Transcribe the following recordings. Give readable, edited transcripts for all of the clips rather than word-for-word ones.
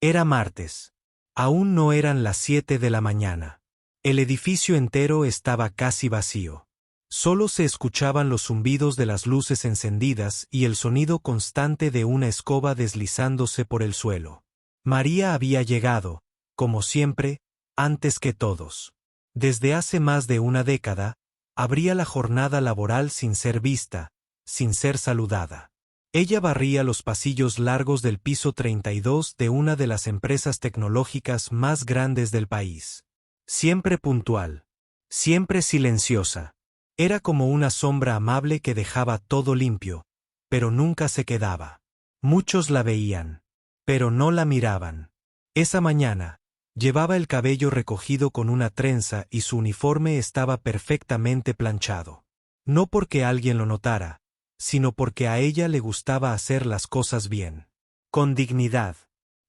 Era martes. Aún no eran las 7 de la mañana. El edificio entero estaba casi vacío. Solo se escuchaban los zumbidos de las luces encendidas y el sonido constante de una escoba deslizándose por el suelo. María había llegado, como siempre, antes que todos. Desde hace más de una década, abría la jornada laboral sin ser vista, sin ser saludada. Ella barría los pasillos largos del piso 32 de una de las empresas tecnológicas más grandes del país. Siempre puntual, siempre silenciosa. Era como una sombra amable que dejaba todo limpio, pero nunca se quedaba. Muchos la veían, pero no la miraban. Esa mañana, llevaba el cabello recogido con una trenza y su uniforme estaba perfectamente planchado. No porque alguien lo notara, sino porque a ella le gustaba hacer las cosas bien. Con dignidad.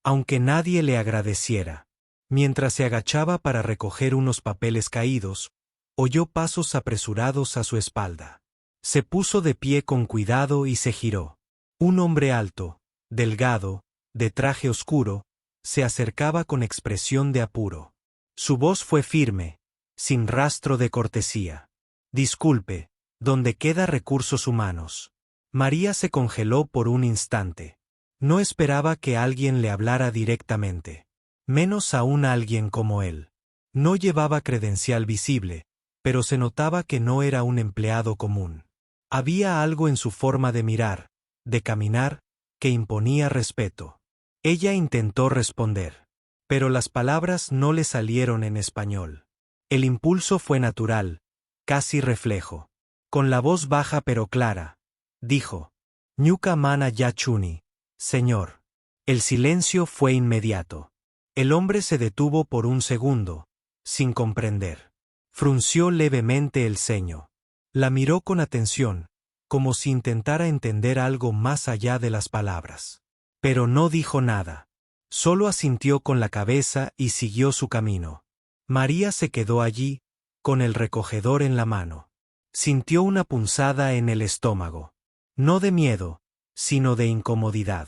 Aunque nadie le agradeciera. Mientras se agachaba para recoger unos papeles caídos, oyó pasos apresurados a su espalda. Se puso de pie con cuidado y se giró. Un hombre alto, delgado, de traje oscuro, se acercaba con expresión de apuro. Su voz fue firme, sin rastro de cortesía. Disculpe, ¿dónde queda recursos humanos? María se congeló por un instante. No esperaba que alguien le hablara directamente. Menos aún alguien como él. No llevaba credencial visible, pero se notaba que no era un empleado común. Había algo en su forma de mirar, de caminar, que imponía respeto. Ella intentó responder, pero las palabras no le salieron en español. El impulso fue natural, casi reflejo. Con la voz baja pero clara, dijo: Ñuka mana ya chuni, señor. El silencio fue inmediato. El hombre se detuvo por un segundo, sin comprender. Frunció levemente el ceño. La miró con atención, como si intentara entender algo más allá de las palabras. Pero no dijo nada. Solo asintió con la cabeza y siguió su camino. María se quedó allí, con el recogedor en la mano. Sintió una punzada en el estómago. No de miedo, sino de incomodidad.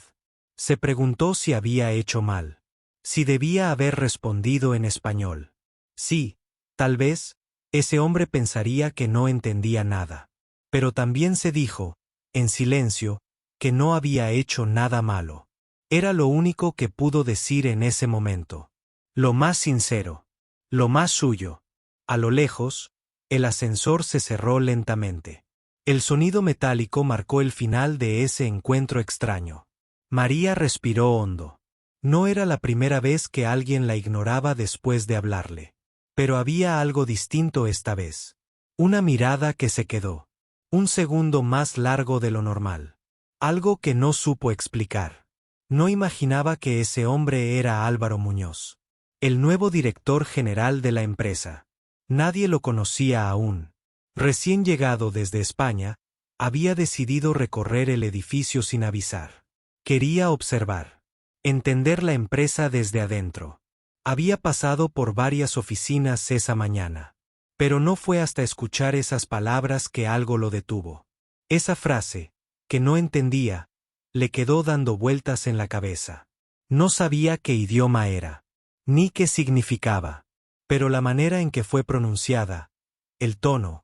Se preguntó si había hecho mal. Si debía haber respondido en español. Sí, tal vez, ese hombre pensaría que no entendía nada. Pero también se dijo, en silencio, que no había hecho nada malo. Era lo único que pudo decir en ese momento. Lo más sincero. Lo más suyo. A lo lejos, el ascensor se cerró lentamente. El sonido metálico marcó el final de ese encuentro extraño. María respiró hondo. No era la primera vez que alguien la ignoraba después de hablarle. Pero había algo distinto esta vez. Una mirada que se quedó. Un segundo más largo de lo normal. Algo que no supo explicar. No imaginaba que ese hombre era Álvaro Muñoz, el nuevo director general de la empresa. Nadie lo conocía aún. Recién llegado desde España, había decidido recorrer el edificio sin avisar. Quería observar. Entender la empresa desde adentro. Había pasado por varias oficinas esa mañana. Pero no fue hasta escuchar esas palabras que algo lo detuvo. Esa frase, que no entendía, le quedó dando vueltas en la cabeza. No sabía qué idioma era, ni qué significaba, pero la manera en que fue pronunciada, el tono,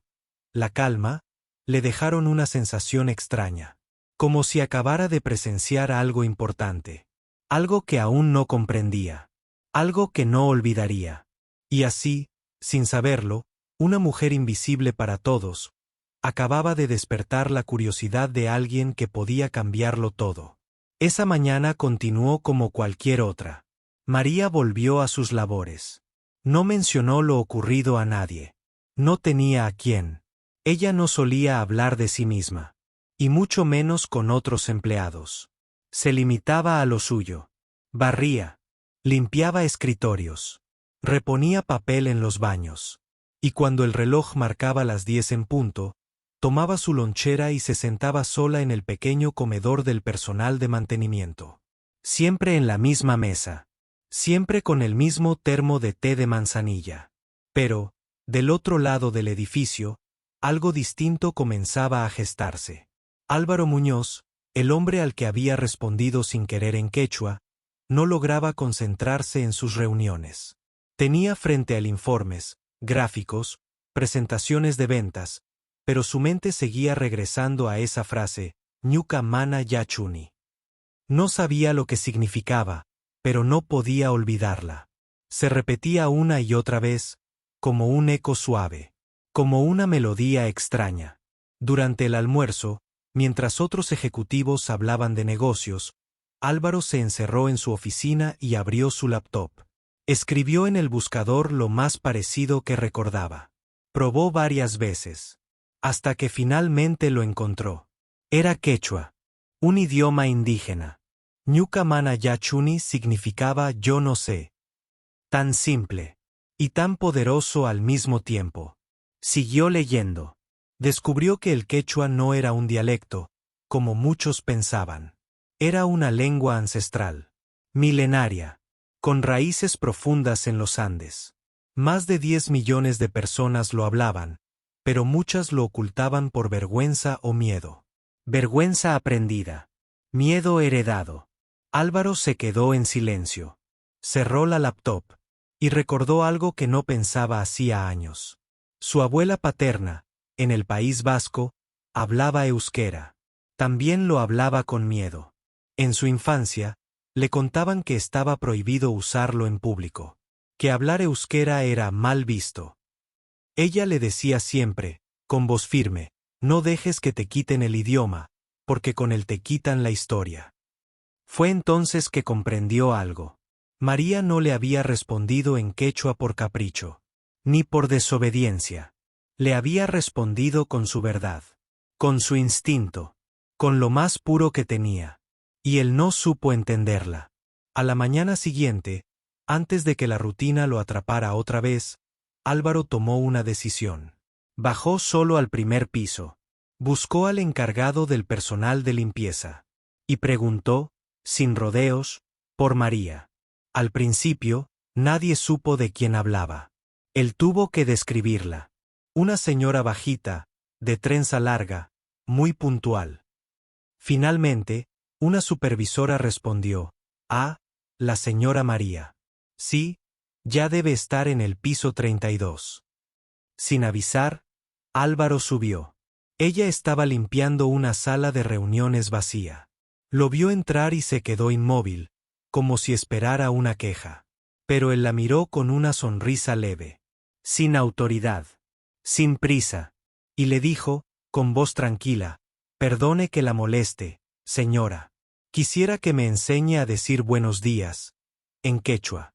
la calma, le dejaron una sensación extraña, como si acabara de presenciar algo importante, algo que aún no comprendía, algo que no olvidaría. Y así, sin saberlo, una mujer invisible para todos, acababa de despertar la curiosidad de alguien que podía cambiarlo todo. Esa mañana continuó como cualquier otra. María volvió a sus labores. No mencionó lo ocurrido a nadie. No tenía a quién. Ella no solía hablar de sí misma. Y mucho menos con otros empleados. Se limitaba a lo suyo. Barría. Limpiaba escritorios. Reponía papel en los baños. Y cuando el reloj marcaba las 10 en punto, tomaba su lonchera y se sentaba sola en el pequeño comedor del personal de mantenimiento. Siempre en la misma mesa. Siempre con el mismo termo de té de manzanilla. Pero, del otro lado del edificio, algo distinto comenzaba a gestarse. Álvaro Muñoz, el hombre al que había respondido sin querer en quechua, no lograba concentrarse en sus reuniones. Tenía frente a él informes, gráficos, presentaciones de ventas, pero su mente seguía regresando a esa frase, Ñuka mana yachuni. No sabía lo que significaba, pero no podía olvidarla. Se repetía una y otra vez, como un eco suave, como una melodía extraña. Durante el almuerzo, mientras otros ejecutivos hablaban de negocios, Álvaro se encerró en su oficina y abrió su laptop. Escribió en el buscador lo más parecido que recordaba. Probó varias veces, hasta que finalmente lo encontró. Era quechua, un idioma indígena. Ñuka mana yachuni significaba yo no sé. Tan simple y tan poderoso al mismo tiempo. Siguió leyendo. Descubrió que el quechua no era un dialecto, como muchos pensaban. Era una lengua ancestral, milenaria, con raíces profundas en los Andes. Más de 10 millones de personas lo hablaban, pero muchas lo ocultaban por vergüenza o miedo. Vergüenza aprendida. Miedo heredado. Álvaro se quedó en silencio. Cerró la laptop y recordó algo que no pensaba hacía años. Su abuela paterna, en el País Vasco, hablaba euskera. También lo hablaba con miedo. En su infancia, le contaban que estaba prohibido usarlo en público, que hablar euskera era mal visto. Ella le decía siempre, con voz firme, no dejes que te quiten el idioma, porque con él te quitan la historia. Fue entonces que comprendió algo. María no le había respondido en quechua por capricho, ni por desobediencia. Le había respondido con su verdad, con su instinto, con lo más puro que tenía. Y él no supo entenderla. A la mañana siguiente, antes de que la rutina lo atrapara otra vez, Álvaro tomó una decisión. Bajó solo al primer piso. Buscó al encargado del personal de limpieza. Y preguntó, sin rodeos, por María. Al principio, nadie supo de quién hablaba. Él tuvo que describirla. Una señora bajita, de trenza larga, muy puntual. Finalmente, una supervisora respondió, la señora María. Sí, ya debe estar en el piso 32. Sin avisar, Álvaro subió. Ella estaba limpiando una sala de reuniones vacía. Lo vio entrar y se quedó inmóvil, como si esperara una queja. Pero él la miró con una sonrisa leve. Sin autoridad. Sin prisa. Y le dijo, con voz tranquila, perdone que la moleste, señora. Quisiera que me enseñe a decir buenos días, en quechua.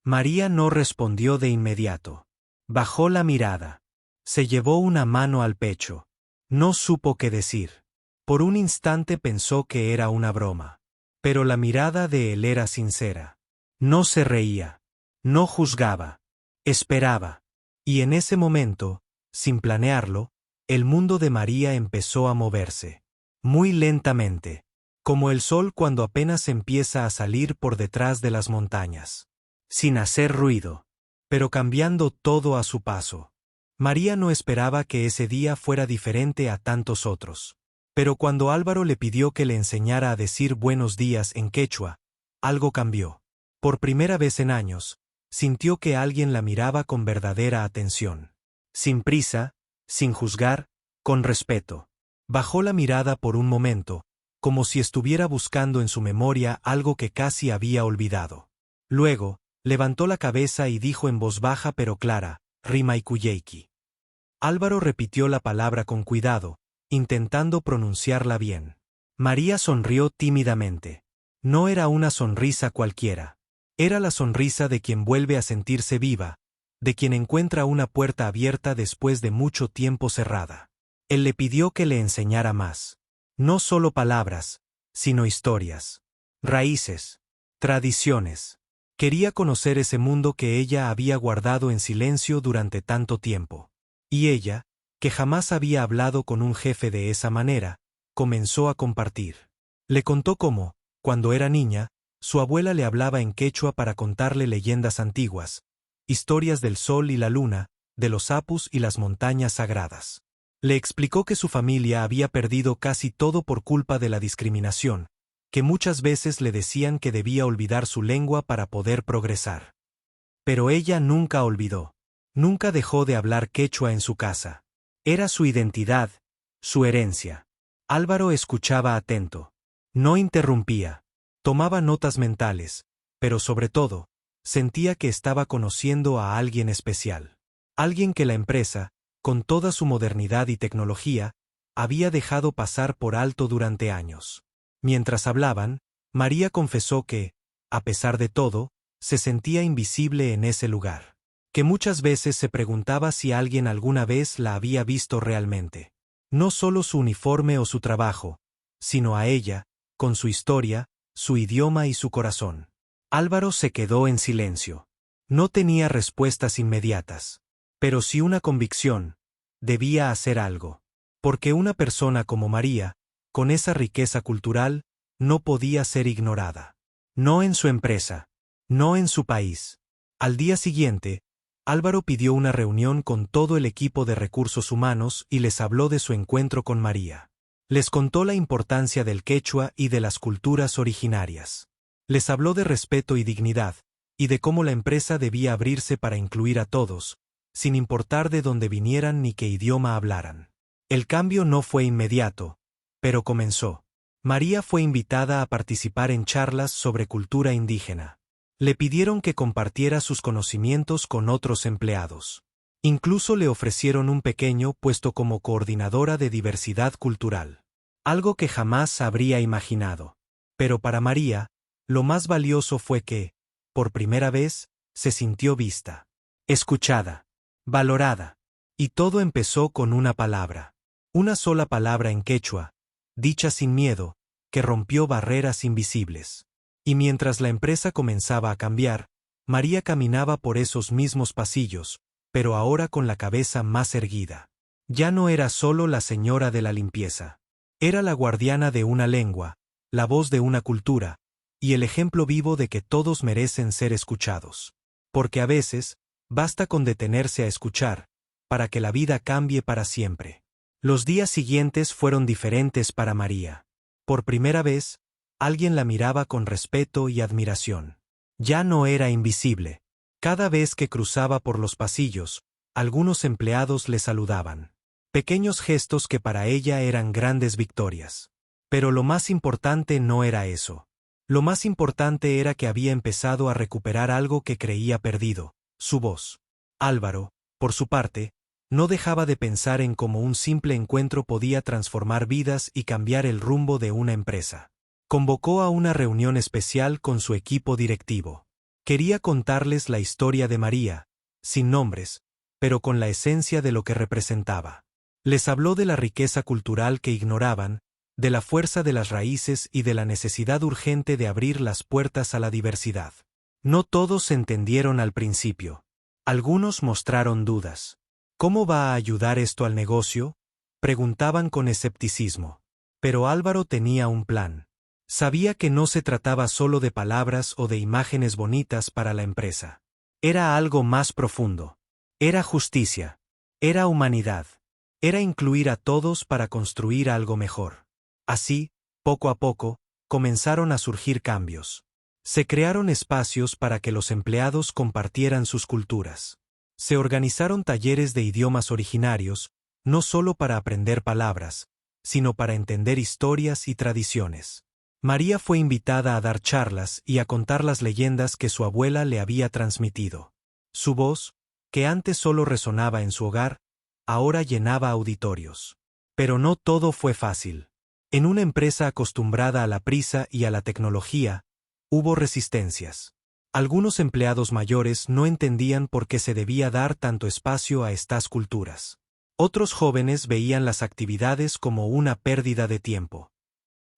María no respondió de inmediato. Bajó la mirada. Se llevó una mano al pecho. No supo qué decir. Por un instante pensó que era una broma. Pero la mirada de él era sincera. No se reía. No juzgaba. Esperaba. Y en ese momento, sin planearlo, el mundo de María empezó a moverse. Muy lentamente. Como el sol cuando apenas empieza a salir por detrás de las montañas. Sin hacer ruido. Pero cambiando todo a su paso. María no esperaba que ese día fuera diferente a tantos otros. Pero cuando Álvaro le pidió que le enseñara a decir buenos días en quechua, algo cambió. Por primera vez en años, sintió que alguien la miraba con verdadera atención. Sin prisa, sin juzgar, con respeto. Bajó la mirada por un momento, como si estuviera buscando en su memoria algo que casi había olvidado. Luego, levantó la cabeza y dijo en voz baja pero clara, Rimaikuyeiki. Álvaro repitió la palabra con cuidado, intentando pronunciarla bien. María sonrió tímidamente. No era una sonrisa cualquiera. Era la sonrisa de quien vuelve a sentirse viva, de quien encuentra una puerta abierta después de mucho tiempo cerrada. Él le pidió que le enseñara más. No solo palabras, sino historias, raíces, tradiciones. Quería conocer ese mundo que ella había guardado en silencio durante tanto tiempo. Y ella, que jamás había hablado con un jefe de esa manera, comenzó a compartir. Le contó cómo, cuando era niña, su abuela le hablaba en quechua para contarle leyendas antiguas, historias del sol y la luna, de los apus y las montañas sagradas. Le explicó que su familia había perdido casi todo por culpa de la discriminación, que muchas veces le decían que debía olvidar su lengua para poder progresar. Pero ella nunca olvidó. Nunca dejó de hablar quechua en su casa. Era su identidad, su herencia. Álvaro escuchaba atento. No interrumpía. Tomaba notas mentales, pero sobre todo, sentía que estaba conociendo a alguien especial. Alguien que la empresa, con toda su modernidad y tecnología, había dejado pasar por alto durante años. Mientras hablaban, María confesó que, a pesar de todo, se sentía invisible en ese lugar. Que muchas veces se preguntaba si alguien alguna vez la había visto realmente. No solo su uniforme o su trabajo, sino a ella, con su historia, su idioma y su corazón. Álvaro se quedó en silencio. No tenía respuestas inmediatas. Pero sí una convicción: debía hacer algo. Porque una persona como María, con esa riqueza cultural, no podía ser ignorada. No en su empresa. No en su país. Al día siguiente, Álvaro pidió una reunión con todo el equipo de recursos humanos y les habló de su encuentro con María. Les contó la importancia del quechua y de las culturas originarias. Les habló de respeto y dignidad, y de cómo la empresa debía abrirse para incluir a todos, sin importar de dónde vinieran ni qué idioma hablaran. El cambio no fue inmediato, pero comenzó. María fue invitada a participar en charlas sobre cultura indígena. Le pidieron que compartiera sus conocimientos con otros empleados. Incluso le ofrecieron un pequeño puesto como coordinadora de diversidad cultural. Algo que jamás habría imaginado. Pero para María, lo más valioso fue que, por primera vez, se sintió vista, escuchada, valorada. Y todo empezó con una palabra. Una sola palabra en quechua, dicha sin miedo, que rompió barreras invisibles. Y mientras la empresa comenzaba a cambiar, María caminaba por esos mismos pasillos, pero ahora con la cabeza más erguida. Ya no era solo la señora de la limpieza. Era la guardiana de una lengua, la voz de una cultura, y el ejemplo vivo de que todos merecen ser escuchados. Porque a veces, basta con detenerse a escuchar, para que la vida cambie para siempre. Los días siguientes fueron diferentes para María. Por primera vez, alguien la miraba con respeto y admiración. Ya no era invisible. Cada vez que cruzaba por los pasillos, algunos empleados le saludaban. Pequeños gestos que para ella eran grandes victorias. Pero lo más importante no era eso. Lo más importante era que había empezado a recuperar algo que creía perdido: su voz. Álvaro, por su parte, no dejaba de pensar en cómo un simple encuentro podía transformar vidas y cambiar el rumbo de una empresa. Convocó a una reunión especial con su equipo directivo. Quería contarles la historia de María, sin nombres, pero con la esencia de lo que representaba. Les habló de la riqueza cultural que ignoraban, de la fuerza de las raíces y de la necesidad urgente de abrir las puertas a la diversidad. No todos entendieron al principio. Algunos mostraron dudas. ¿Cómo va a ayudar esto al negocio?, preguntaban con escepticismo. Pero Álvaro tenía un plan. Sabía que no se trataba solo de palabras o de imágenes bonitas para la empresa. Era algo más profundo. Era justicia. Era humanidad. Era incluir a todos para construir algo mejor. Así, poco a poco, comenzaron a surgir cambios. Se crearon espacios para que los empleados compartieran sus culturas. Se organizaron talleres de idiomas originarios, no solo para aprender palabras, sino para entender historias y tradiciones. María fue invitada a dar charlas y a contar las leyendas que su abuela le había transmitido. Su voz, que antes solo resonaba en su hogar, ahora llenaba auditorios. Pero no todo fue fácil. En una empresa acostumbrada a la prisa y a la tecnología, hubo resistencias. Algunos empleados mayores no entendían por qué se debía dar tanto espacio a estas culturas. Otros jóvenes veían las actividades como una pérdida de tiempo.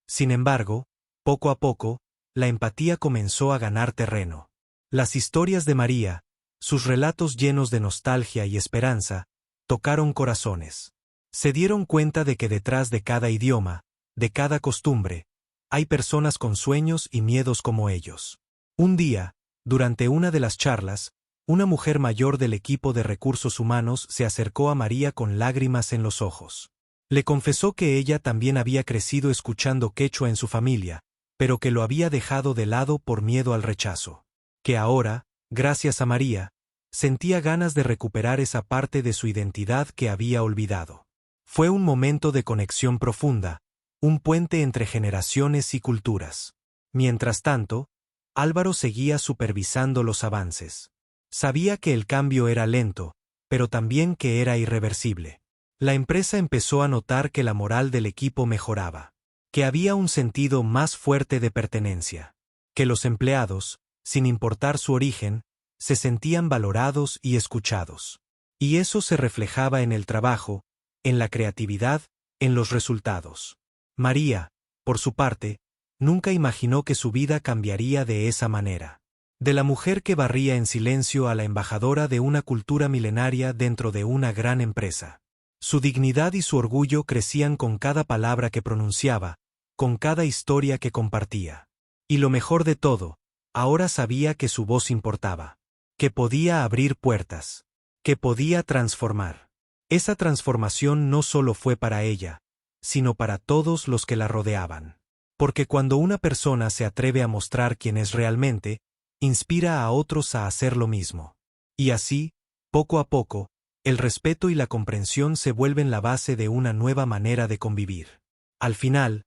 Sin embargo, poco a poco, la empatía comenzó a ganar terreno. Las historias de María, sus relatos llenos de nostalgia y esperanza, tocaron corazones. Se dieron cuenta de que detrás de cada idioma, de cada costumbre, hay personas con sueños y miedos como ellos. Un día, durante una de las charlas, una mujer mayor del equipo de recursos humanos se acercó a María con lágrimas en los ojos. Le confesó que ella también había crecido escuchando quechua en su familia, pero que lo había dejado de lado por miedo al rechazo. Que ahora, gracias a María, sentía ganas de recuperar esa parte de su identidad que había olvidado. Fue un momento de conexión profunda, un puente entre generaciones y culturas. Mientras tanto, Álvaro seguía supervisando los avances. Sabía que el cambio era lento, pero también que era irreversible. La empresa empezó a notar que la moral del equipo mejoraba, que había un sentido más fuerte de pertenencia, que los empleados, sin importar su origen, se sentían valorados y escuchados. Y eso se reflejaba en el trabajo, en la creatividad, en los resultados. María, por su parte, nunca imaginó que su vida cambiaría de esa manera. De la mujer que barría en silencio a la embajadora de una cultura milenaria dentro de una gran empresa. Su dignidad y su orgullo crecían con cada palabra que pronunciaba, con cada historia que compartía. Y lo mejor de todo, ahora sabía que su voz importaba, que podía abrir puertas, que podía transformar. Esa transformación no solo fue para ella, sino para todos los que la rodeaban. Porque cuando una persona se atreve a mostrar quién es realmente, inspira a otros a hacer lo mismo. Y así, poco a poco, el respeto y la comprensión se vuelven la base de una nueva manera de convivir. Al final,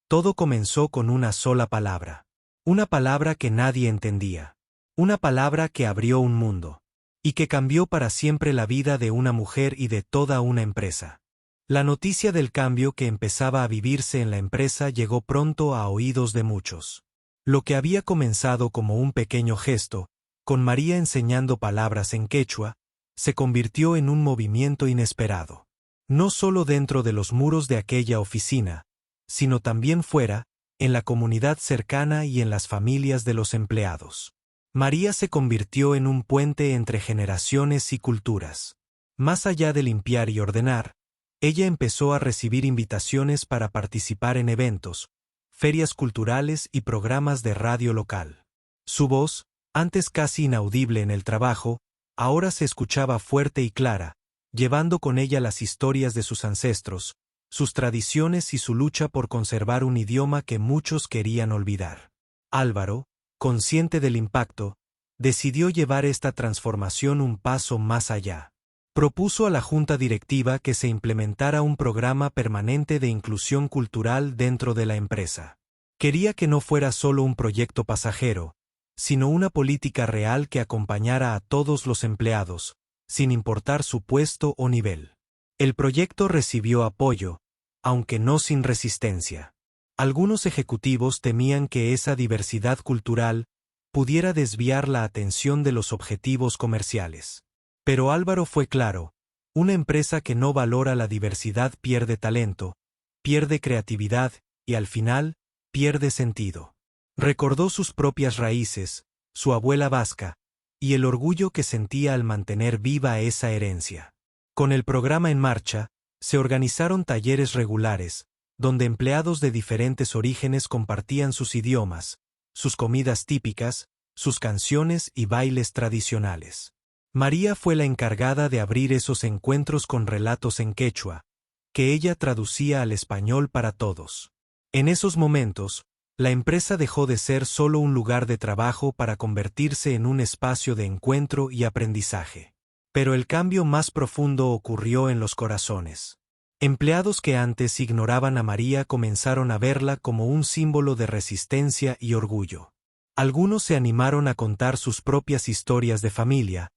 todo comenzó con una sola palabra. Una palabra que nadie entendía. Una palabra que abrió un mundo. Y que cambió para siempre la vida de una mujer y de toda una empresa. La noticia del cambio que empezaba a vivirse en la empresa llegó pronto a oídos de muchos. Lo que había comenzado como un pequeño gesto, con María enseñando palabras en quechua, se convirtió en un movimiento inesperado. No solo dentro de los muros de aquella oficina, sino también fuera, en la comunidad cercana y en las familias de los empleados. María se convirtió en un puente entre generaciones y culturas. Más allá de limpiar y ordenar, ella empezó a recibir invitaciones para participar en eventos, ferias culturales y programas de radio local. Su voz, antes casi inaudible en el trabajo, ahora se escuchaba fuerte y clara, llevando con ella las historias de sus ancestros, sus tradiciones y su lucha por conservar un idioma que muchos querían olvidar. Álvaro, consciente del impacto, decidió llevar esta transformación un paso más allá. Propuso a la junta directiva que se implementara un programa permanente de inclusión cultural dentro de la empresa. Quería que no fuera solo un proyecto pasajero, sino una política real que acompañara a todos los empleados, sin importar su puesto o nivel. El proyecto recibió apoyo, aunque no sin resistencia. Algunos ejecutivos temían que esa diversidad cultural pudiera desviar la atención de los objetivos comerciales. Pero Álvaro fue claro: una empresa que no valora la diversidad pierde talento, pierde creatividad y al final, pierde sentido. Recordó sus propias raíces, su abuela vasca, y el orgullo que sentía al mantener viva esa herencia. Con el programa en marcha, se organizaron talleres regulares, donde empleados de diferentes orígenes compartían sus idiomas, sus comidas típicas, sus canciones y bailes tradicionales. María fue la encargada de abrir esos encuentros con relatos en quechua, que ella traducía al español para todos. En esos momentos, la empresa dejó de ser solo un lugar de trabajo para convertirse en un espacio de encuentro y aprendizaje. Pero el cambio más profundo ocurrió en los corazones. Empleados que antes ignoraban a María comenzaron a verla como un símbolo de resistencia y orgullo. Algunos se animaron a contar sus propias historias de familia,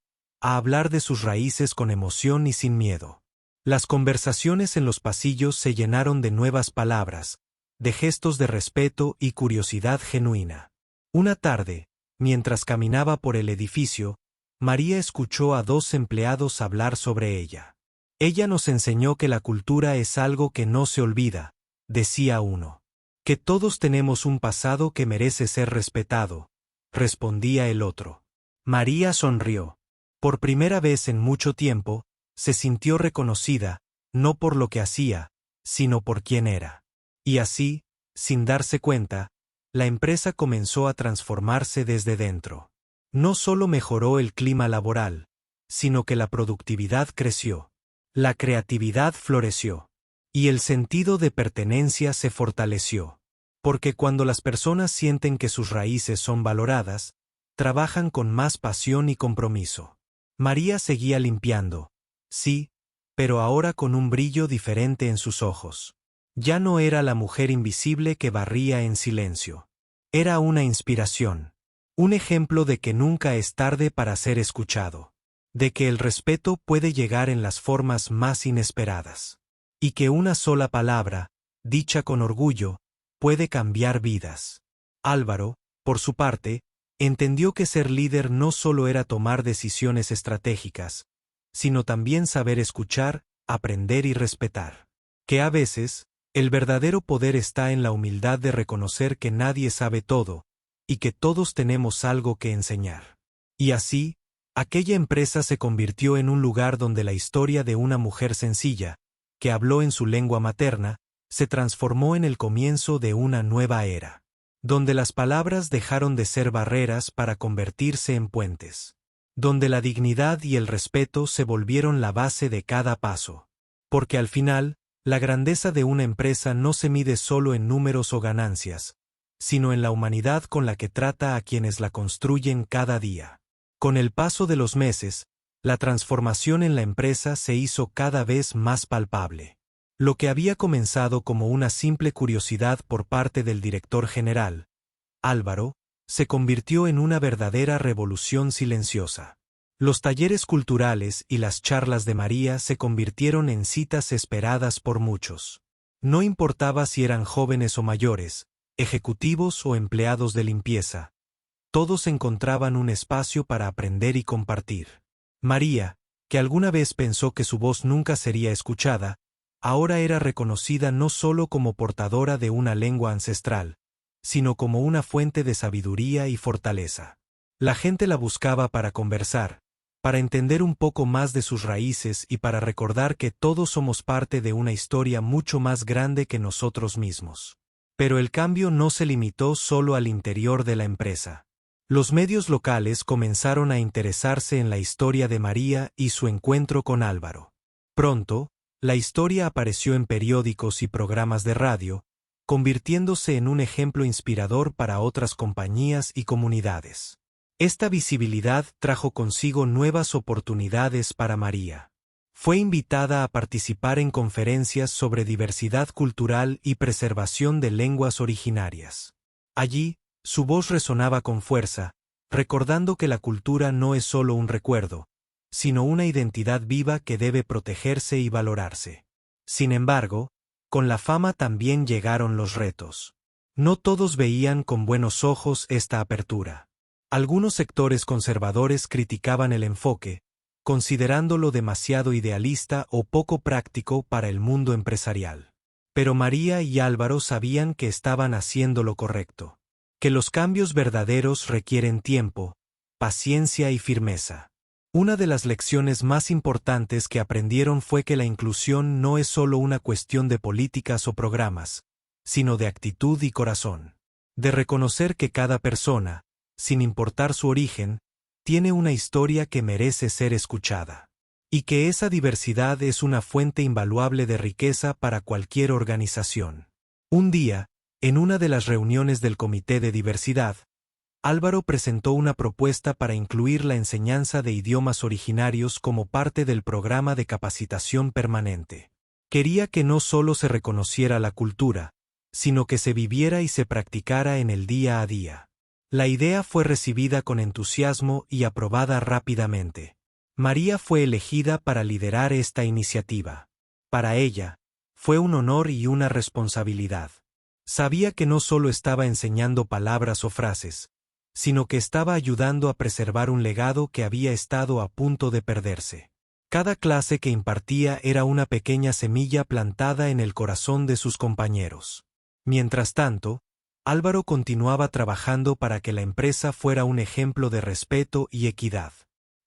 a hablar de sus raíces con emoción y sin miedo. Las conversaciones en los pasillos se llenaron de nuevas palabras, de gestos de respeto y curiosidad genuina. Una tarde, mientras caminaba por el edificio, María escuchó a dos empleados hablar sobre ella. Ella nos enseñó que la cultura es algo que no se olvida, decía uno. Que todos tenemos un pasado que merece ser respetado, respondía el otro. María sonrió. Por primera vez en mucho tiempo, se sintió reconocida, no por lo que hacía, sino por quién era. Y así, sin darse cuenta, la empresa comenzó a transformarse desde dentro. No solo mejoró el clima laboral, sino que la productividad creció, la creatividad floreció, y el sentido de pertenencia se fortaleció. Porque cuando las personas sienten que sus raíces son valoradas, trabajan con más pasión y compromiso. María seguía limpiando. Sí, pero ahora con un brillo diferente en sus ojos. Ya no era la mujer invisible que barría en silencio. Era una inspiración. Un ejemplo de que nunca es tarde para ser escuchado. De que el respeto puede llegar en las formas más inesperadas. Y que una sola palabra, dicha con orgullo, puede cambiar vidas. Álvaro, por su parte, entendió que ser líder no solo era tomar decisiones estratégicas, sino también saber escuchar, aprender y respetar. Que a veces, el verdadero poder está en la humildad de reconocer que nadie sabe todo, y que todos tenemos algo que enseñar. Y así, aquella empresa se convirtió en un lugar donde la historia de una mujer sencilla, que habló en su lengua materna, se transformó en el comienzo de una nueva era, donde las palabras dejaron de ser barreras para convertirse en puentes, donde la dignidad y el respeto se volvieron la base de cada paso. Porque al final, la grandeza de una empresa no se mide solo en números o ganancias, sino en la humanidad con la que trata a quienes la construyen cada día. Con el paso de los meses, la transformación en la empresa se hizo cada vez más palpable. Lo que había comenzado como una simple curiosidad por parte del director general, Álvaro, se convirtió en una verdadera revolución silenciosa. Los talleres culturales y las charlas de María se convirtieron en citas esperadas por muchos. No importaba si eran jóvenes o mayores, ejecutivos o empleados de limpieza, todos encontraban un espacio para aprender y compartir. María, que alguna vez pensó que su voz nunca sería escuchada, ahora era reconocida no solo como portadora de una lengua ancestral, sino como una fuente de sabiduría y fortaleza. La gente la buscaba para conversar, para entender un poco más de sus raíces y para recordar que todos somos parte de una historia mucho más grande que nosotros mismos. Pero el cambio no se limitó solo al interior de la empresa. Los medios locales comenzaron a interesarse en la historia de María y su encuentro con Álvaro. Pronto, la historia apareció en periódicos y programas de radio, convirtiéndose en un ejemplo inspirador para otras compañías y comunidades. Esta visibilidad trajo consigo nuevas oportunidades para María. Fue invitada a participar en conferencias sobre diversidad cultural y preservación de lenguas originarias. Allí, su voz resonaba con fuerza, recordando que la cultura no es solo un recuerdo, sino una identidad viva que debe protegerse y valorarse. Sin embargo, con la fama también llegaron los retos. No todos veían con buenos ojos esta apertura. Algunos sectores conservadores criticaban el enfoque, considerándolo demasiado idealista o poco práctico para el mundo empresarial. Pero María y Álvaro sabían que estaban haciendo lo correcto, que los cambios verdaderos requieren tiempo, paciencia y firmeza. Una de las lecciones más importantes que aprendieron fue que la inclusión no es solo una cuestión de políticas o programas, sino de actitud y corazón. De reconocer que cada persona, sin importar su origen, tiene una historia que merece ser escuchada. Y que esa diversidad es una fuente invaluable de riqueza para cualquier organización. Un día, en una de las reuniones del Comité de Diversidad, Álvaro presentó una propuesta para incluir la enseñanza de idiomas originarios como parte del programa de capacitación permanente. Quería que no solo se reconociera la cultura, sino que se viviera y se practicara en el día a día. La idea fue recibida con entusiasmo y aprobada rápidamente. María fue elegida para liderar esta iniciativa. Para ella, fue un honor y una responsabilidad. Sabía que no solo estaba enseñando palabras o frases, sino que estaba ayudando a preservar un legado que había estado a punto de perderse. Cada clase que impartía era una pequeña semilla plantada en el corazón de sus compañeros. Mientras tanto, Álvaro continuaba trabajando para que la empresa fuera un ejemplo de respeto y equidad.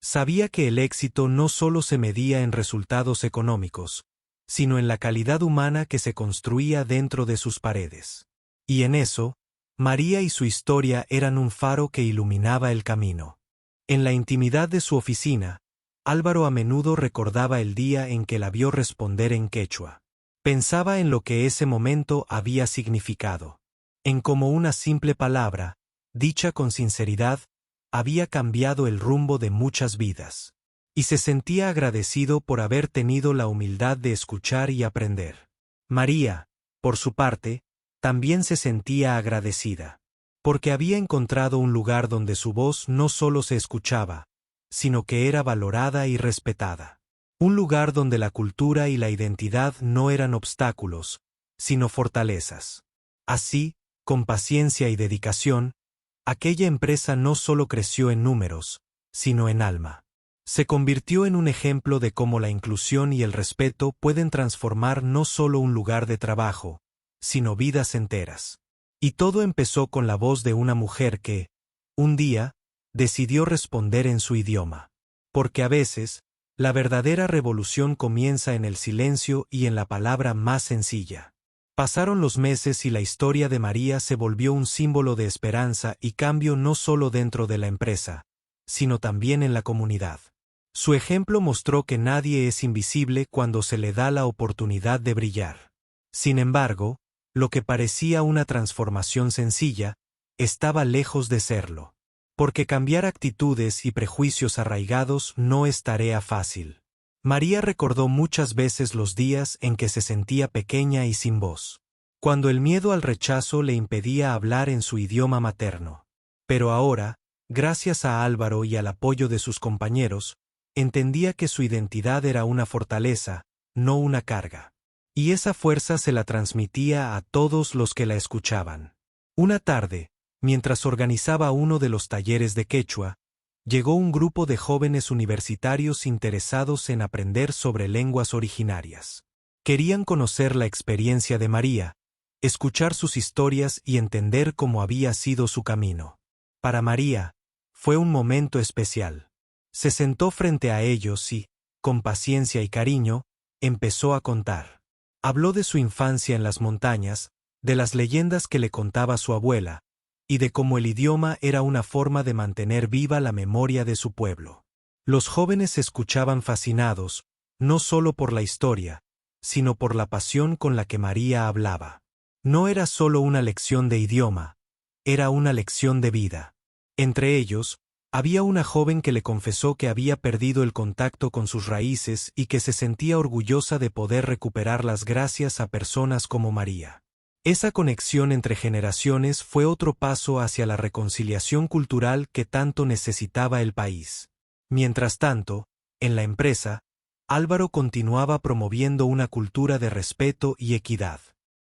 Sabía que el éxito no solo se medía en resultados económicos, sino en la calidad humana que se construía dentro de sus paredes. Y en eso, María y su historia eran un faro que iluminaba el camino. En la intimidad de su oficina, Álvaro a menudo recordaba el día en que la vio responder en quechua. Pensaba en lo que ese momento había significado. en cómo una simple palabra, dicha con sinceridad, había cambiado el rumbo de muchas vidas. Y se sentía agradecido por haber tenido la humildad de escuchar y aprender. María, por su parte, también se sentía agradecida, porque había encontrado un lugar donde su voz no solo se escuchaba, sino que era valorada y respetada. Un lugar donde la cultura y la identidad no eran obstáculos, sino fortalezas. Así, con paciencia y dedicación, aquella empresa no solo creció en números, sino en alma. Se convirtió en un ejemplo de cómo la inclusión y el respeto pueden transformar no solo un lugar de trabajo, sino vidas enteras. Y todo empezó con la voz de una mujer que, un día, decidió responder en su idioma. Porque a veces, la verdadera revolución comienza en el silencio y en la palabra más sencilla. Pasaron los meses y la historia de María se volvió un símbolo de esperanza y cambio no solo dentro de la empresa, sino también en la comunidad. Su ejemplo mostró que nadie es invisible cuando se le da la oportunidad de brillar. Sin embargo, lo que parecía una transformación sencilla, estaba lejos de serlo. Porque cambiar actitudes y prejuicios arraigados no es tarea fácil. María recordó muchas veces los días en que se sentía pequeña y sin voz, cuando el miedo al rechazo le impedía hablar en su idioma materno. Pero ahora, gracias a Álvaro y al apoyo de sus compañeros, entendía que su identidad era una fortaleza, no una carga. Y esa fuerza se la transmitía a todos los que la escuchaban. Una tarde, mientras organizaba uno de los talleres de quechua, llegó un grupo de jóvenes universitarios interesados en aprender sobre lenguas originarias. Querían conocer la experiencia de María, escuchar sus historias y entender cómo había sido su camino. Para María, fue un momento especial. Se sentó frente a ellos y, con paciencia y cariño, empezó a contar. Habló de su infancia en las montañas, de las leyendas que le contaba su abuela, y de cómo el idioma era una forma de mantener viva la memoria de su pueblo. Los jóvenes escuchaban fascinados, no solo por la historia, sino por la pasión con la que María hablaba. No era solo una lección de idioma, era una lección de vida. Entre ellos, había una joven que le confesó que había perdido el contacto con sus raíces y que se sentía orgullosa de poder recuperarlas gracias a personas como María. Esa conexión entre generaciones fue otro paso hacia la reconciliación cultural que tanto necesitaba el país. Mientras tanto, en la empresa, Álvaro continuaba promoviendo una cultura de respeto y equidad.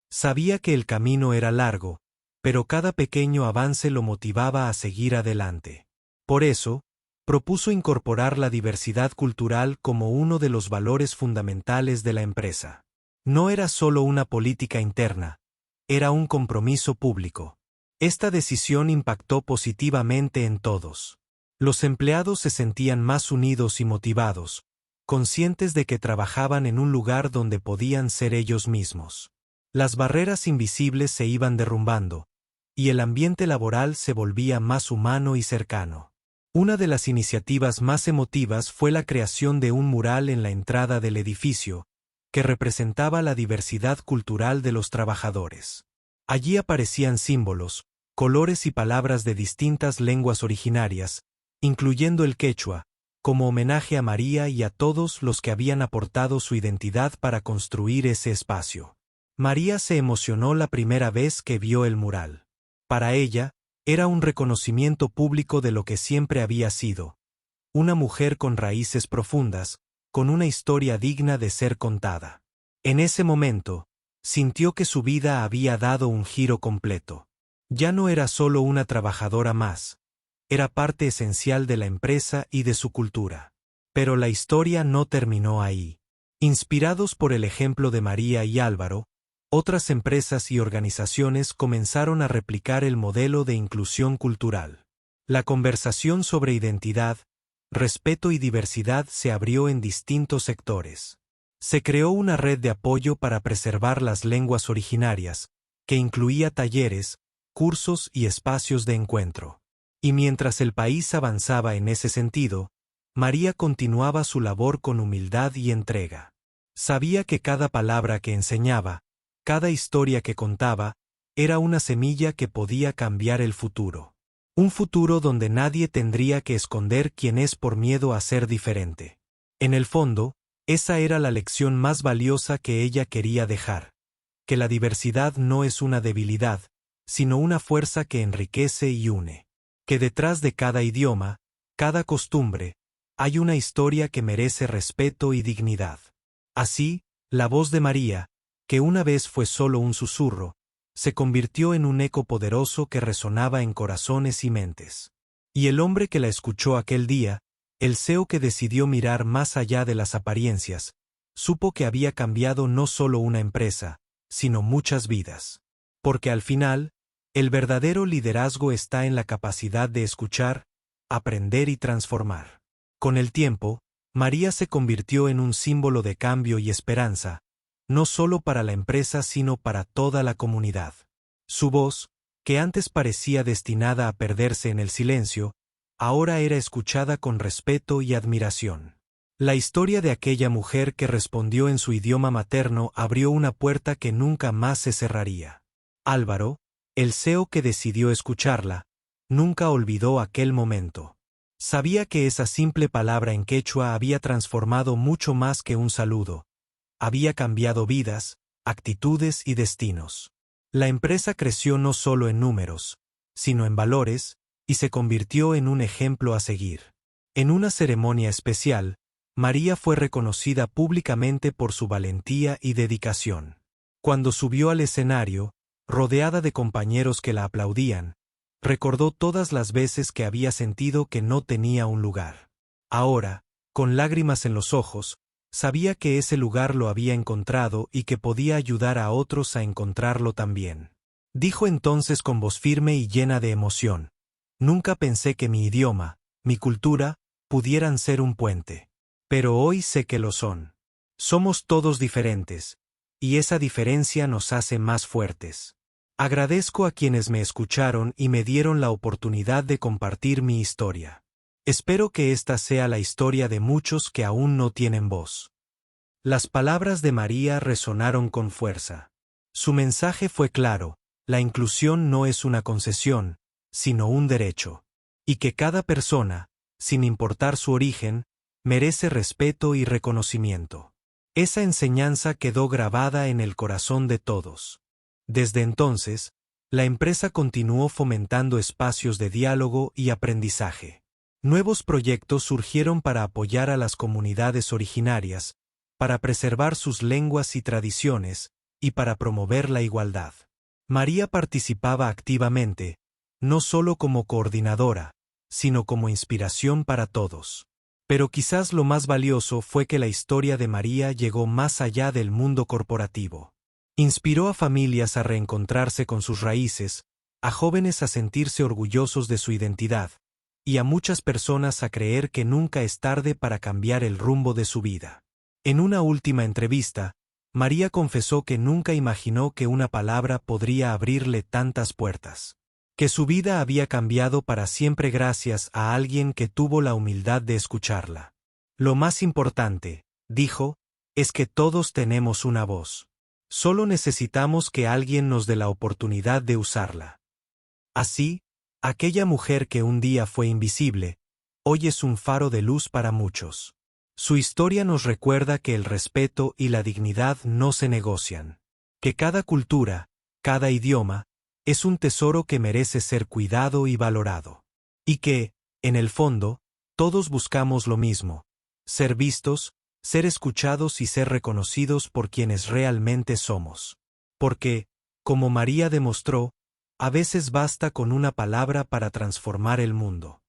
Sabía que el camino era largo, pero cada pequeño avance lo motivaba a seguir adelante. Por eso, propuso incorporar la diversidad cultural como uno de los valores fundamentales de la empresa. No era solo una política interna, era un compromiso público. Esta decisión impactó positivamente en todos. Los empleados se sentían más unidos y motivados, conscientes de que trabajaban en un lugar donde podían ser ellos mismos. Las barreras invisibles se iban derrumbando, y el ambiente laboral se volvía más humano y cercano. Una de las iniciativas más emotivas fue la creación de un mural en la entrada del edificio, que representaba la diversidad cultural de los trabajadores. Allí aparecían símbolos, colores y palabras de distintas lenguas originarias, incluyendo el quechua, como homenaje a María y a todos los que habían aportado su identidad para construir ese espacio. María se emocionó la primera vez que vio el mural. Para ella, era un reconocimiento público de lo que siempre había sido, una mujer con raíces profundas, con una historia digna de ser contada. En ese momento, sintió que su vida había dado un giro completo. Ya no era solo una trabajadora más, era parte esencial de la empresa y de su cultura. Pero la historia no terminó ahí. Inspirados por el ejemplo de María y Álvaro, otras empresas y organizaciones comenzaron a replicar el modelo de inclusión cultural. La conversación sobre identidad, respeto y diversidad se abrió en distintos sectores. Se creó una red de apoyo para preservar las lenguas originarias, que incluía talleres, cursos y espacios de encuentro. Y mientras el país avanzaba en ese sentido, María continuaba su labor con humildad y entrega. Sabía que cada palabra que enseñaba, cada historia que contaba, era una semilla que podía cambiar el futuro. Un futuro donde nadie tendría que esconder quién es por miedo a ser diferente. En el fondo, esa era la lección más valiosa que ella quería dejar. Que la diversidad no es una debilidad, sino una fuerza que enriquece y une. Que detrás de cada idioma, cada costumbre, hay una historia que merece respeto y dignidad. Así, la voz de María, que una vez fue solo un susurro, se convirtió en un eco poderoso que resonaba en corazones y mentes. Y el hombre que la escuchó aquel día, el CEO que decidió mirar más allá de las apariencias, supo que había cambiado no solo una empresa, sino muchas vidas. Porque al final, el verdadero liderazgo está en la capacidad de escuchar, aprender y transformar. Con el tiempo, María se convirtió en un símbolo de cambio y esperanza, no solo para la empresa sino para toda la comunidad. Su voz, que antes parecía destinada a perderse en el silencio, ahora era escuchada con respeto y admiración. La historia de aquella mujer que respondió en su idioma materno abrió una puerta que nunca más se cerraría. Álvaro, el CEO que decidió escucharla, nunca olvidó aquel momento. Sabía que esa simple palabra en quechua había transformado mucho más que un saludo. Había cambiado vidas, actitudes y destinos. La empresa creció no solo en números, sino en valores, y se convirtió en un ejemplo a seguir. En una ceremonia especial, María fue reconocida públicamente por su valentía y dedicación. Cuando subió al escenario, rodeada de compañeros que la aplaudían, recordó todas las veces que había sentido que no tenía un lugar. Ahora, con lágrimas en los ojos, sabía que ese lugar lo había encontrado y que podía ayudar a otros a encontrarlo también. Dijo entonces con voz firme y llena de emoción: «Nunca pensé que mi idioma, mi cultura, pudieran ser un puente. Pero hoy sé que lo son. Somos todos diferentes, y esa diferencia nos hace más fuertes. Agradezco a quienes me escucharon y me dieron la oportunidad de compartir mi historia. Espero que esta sea la historia de muchos que aún no tienen voz». Las palabras de María resonaron con fuerza. Su mensaje fue claro: la inclusión no es una concesión, sino un derecho. Y que cada persona, sin importar su origen, merece respeto y reconocimiento. Esa enseñanza quedó grabada en el corazón de todos. Desde entonces, la empresa continuó fomentando espacios de diálogo y aprendizaje. Nuevos proyectos surgieron para apoyar a las comunidades originarias, para preservar sus lenguas y tradiciones, y para promover la igualdad. María participaba activamente, no solo como coordinadora, sino como inspiración para todos. Pero quizás lo más valioso fue que la historia de María llegó más allá del mundo corporativo. Inspiró a familias a reencontrarse con sus raíces, a jóvenes a sentirse orgullosos de su identidad, y a muchas personas a creer que nunca es tarde para cambiar el rumbo de su vida. En una última entrevista, María confesó que nunca imaginó que una palabra podría abrirle tantas puertas. Que su vida había cambiado para siempre gracias a alguien que tuvo la humildad de escucharla. Lo más importante, dijo, es que todos tenemos una voz. Solo necesitamos que alguien nos dé la oportunidad de usarla. Así, aquella mujer que un día fue invisible, hoy es un faro de luz para muchos. Su historia nos recuerda que el respeto y la dignidad no se negocian. Que cada cultura, cada idioma, es un tesoro que merece ser cuidado y valorado. Y que, en el fondo, todos buscamos lo mismo: ser vistos, ser escuchados y ser reconocidos por quienes realmente somos. Porque, como María demostró, a veces basta con una palabra para transformar el mundo.